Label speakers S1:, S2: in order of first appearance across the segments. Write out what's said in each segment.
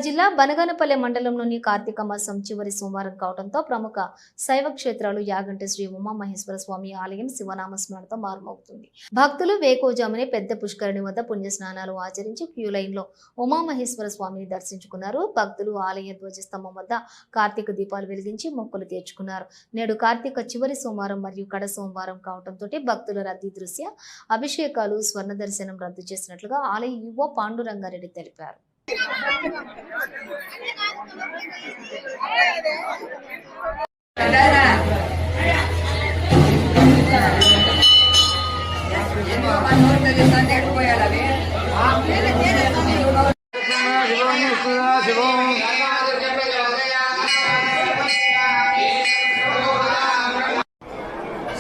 S1: జిల్లా బనగానపల్లె మండలంలోని కార్తీక మాసం చివరి సోమవారం కావడంతో ప్రముఖ శైవ క్షేత్రాలు యాగంటి శ్రీ ఉమామహేశ్వర స్వామి ఆలయం శివనామ స్మరణతో మారుమవుతుంది. భక్తులు వేకోజామునే పెద్ద పుష్కరిణి వద్ద పుణ్య స్నానాలు ఆచరించి క్యూ లైన్ లో ఉమామహేశ్వర స్వామిని దర్శించుకున్నారు. భక్తులు ఆలయ ధ్వజస్తంభం వద్ద కార్తీక దీపాలు వెలిగించి మొక్కులు తీర్చుకున్నారు. నేడు కార్తీక చివరి సోమవారం మరియు కడ సోమవారం కావడంతో భక్తుల రద్దీ దృశ్య అభిషేకాలు స్వర్ణ దర్శనం రద్దు చేసినట్లుగా ఆలయ యువ పాండురంగారెడ్డి తెలిపారు.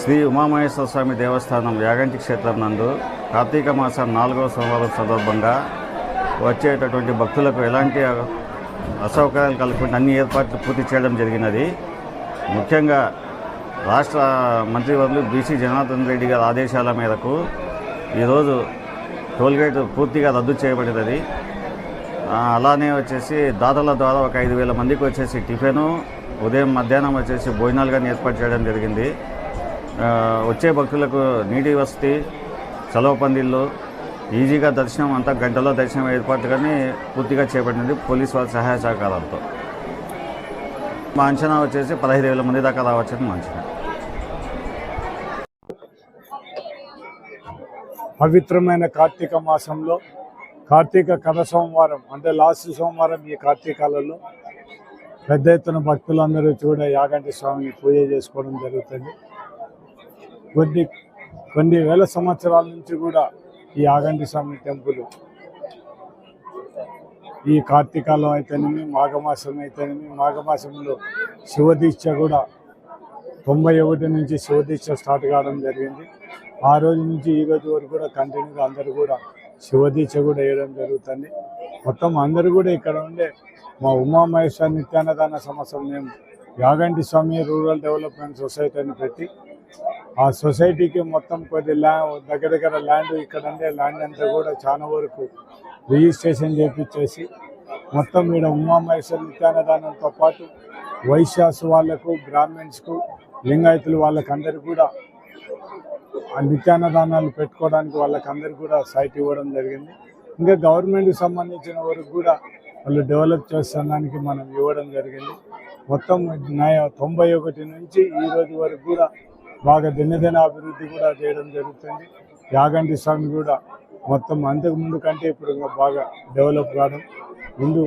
S2: శ్రీ ఉమామహేశ్వర స్వామి దేవస్థానం యాగంటి క్షేత్రం నందు కార్తీక మాసం 4వ సోమవారం సందర్భంగా వచ్చేటటువంటి భక్తులకు ఎలాంటి అసౌకర్యాలు కలగకుండా అన్ని ఏర్పాట్లు పూర్తి చేయడం జరిగినది. ముఖ్యంగా రాష్ట్ర మంత్రివర్యులు బీసీ జనార్దన్ రెడ్డి గారి ఆదేశాల మేరకు ఈరోజు టోల్గేట్ పూర్తిగా రద్దు చేయబడినది. అలానే వచ్చేసి దాతల ద్వారా ఒక 5,000 మందికి వచ్చేసి టిఫిను, ఉదయం మధ్యాహ్నం వచ్చేసి భోజనాలు కానీ ఏర్పాటు చేయడం జరిగింది. వచ్చే భక్తులకు నీటి వసతి, చలవ పందిళ్ళు, ఈజీగా దర్శనం అంతా గంటలో దర్శనం ఏర్పాటు కానీ పూర్తిగా చేపట్టింది పోలీసు వారి సహాయ సహకారాలతో. మా అంచనా వచ్చేసి 15,000 మంది దాకా రావచ్చని మా అంచనా.
S3: పవిత్రమైన కార్తీక మాసంలో కార్తీక కథ సోమవారం అంటే లాస్ట్ సోమవారం ఈ కార్తీకాలలో పెద్ద ఎత్తున భక్తులందరూ యాగంటి స్వామిని పూజ చేసుకోవడం జరుగుతుంది. కొన్ని వేల సంవత్సరాల నుంచి కూడా ఈ యాగంటి స్వామి టెంపుల్ ఈ కార్తీకాలం అయితేనేమి, మాఘమాసం అయితేనేమి, మాఘమాసంలో శివదీక్ష కూడా 91 నుంచి శివదీక్ష స్టార్ట్ కావడం జరిగింది. ఆ రోజు నుంచి ఈ రోజు వరకు కూడా కంటిన్యూగా అందరూ కూడా శివదీక్ష కూడా వేయడం జరుగుతుంది. మొత్తం అందరూ కూడా ఇక్కడ ఉండే మా ఉమామహేశ్వర నిత్యాన్నదాన సంవత్సరం మేము యాగంటి స్వామి రూరల్ డెవలప్మెంట్ సొసైటీ అని పెట్టి ఆ సొసైటీకి మొత్తం కొద్ది దగ్గర ల్యాండ్ ఇక్కడ ఉండే ల్యాండ్ అంతా కూడా చాలా వరకు రిజిస్ట్రేషన్ చేయించేసి మొత్తం ఇక్కడ ఉమామహేశ్వర నిత్యాన్నదానంతో పాటు వైశ్యాస్ వాళ్లకు, బ్రాహ్మణ్స్కు, లింగాయతులు వాళ్ళకందరికీ కూడా ఆ నిత్యాన్నదానాలు పెట్టుకోవడానికి వాళ్ళకందరికీ కూడా సైట్ ఇవ్వడం జరిగింది. ఇంకా గవర్నమెంట్కి సంబంధించిన వరకు కూడా వాళ్ళు డెవలప్ చేసడానికి మనం ఇవ్వడం జరిగింది. మొత్తం 91 నుంచి ఈ రోజు వరకు కూడా బాగా దినదిన అభివృద్ధి కూడా చేయడం జరుగుతుంది. యాగంటి స్వామి కూడా మొత్తం అంతకు ముందు కంటే ఇప్పుడు బాగా డెవలప్ కావడం. ముందు